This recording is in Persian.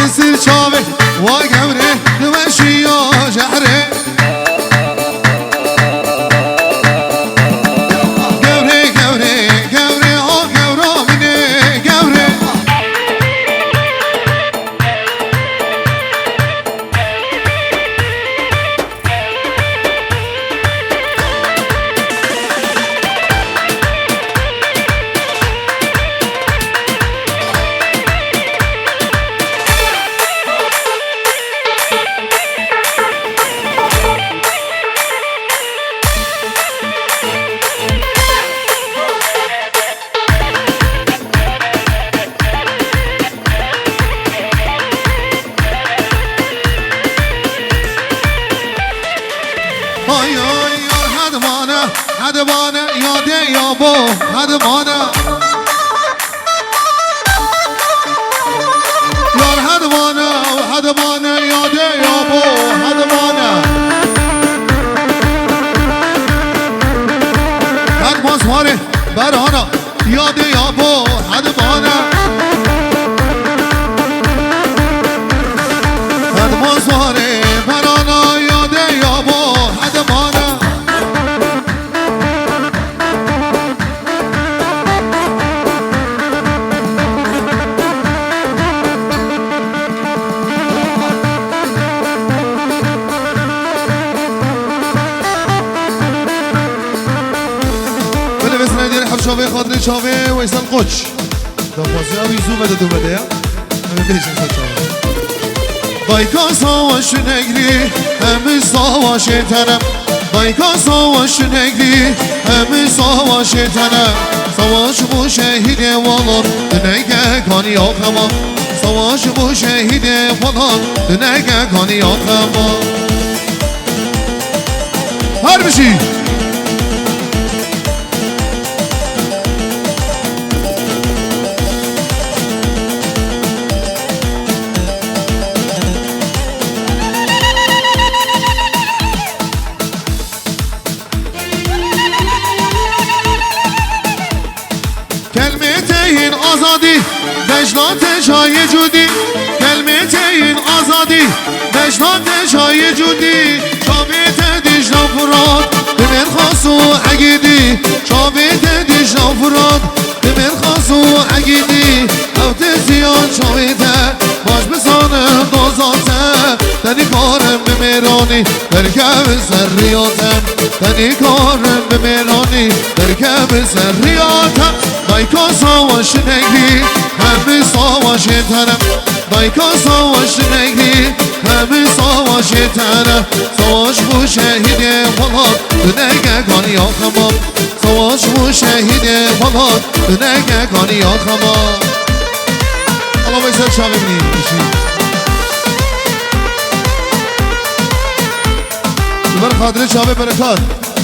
بسر چاوه و گوره دوشی یا جهره گوره گوره گوره آ گورا منه گوره آی آی هدمانه یاده یابو هدمانه یار هدمانه یاده یابو هدمانه هدمان سواره برانا یاده یابو هدمانه هدمان سواره برانا یاده یابو هدمانه شاوه خاطر شاوه و ایسان قچ دافازه هم ایزو بده دو بده همه بیشن شد شاوه دایکا ساواش نگری همه ساواش تنم دایکا ساواش نگری همه ساواش تنم ساواش بو شهید والان دنگه کانی آخما ساواش بو شهید والان دنگه کانی آخما هر بشی کلمتین آزادی بجنات شای جودی کلمتین آزادی بجنات شای جودی شابیت دیجنا فراد بمن خاصو عگیدی شابیت دیجنا فراد بمن خاصو عگیدی اوت زیان شابیته باش بسانم دوزاتم تنی کارم بمیرانی برکب سریاتم تنی کارم بمیرانی برکب سریاتم دایکا ساواش نگری همه ساواش تنم دایکا ساواش نگری همه ساواش تنم ساواش بو شهید فلان دنگه کانی آخما ساواش بو شهید فلان دنگه کانی آخما الله بایسر شاوه بینیم بر خاطر شاوه برکات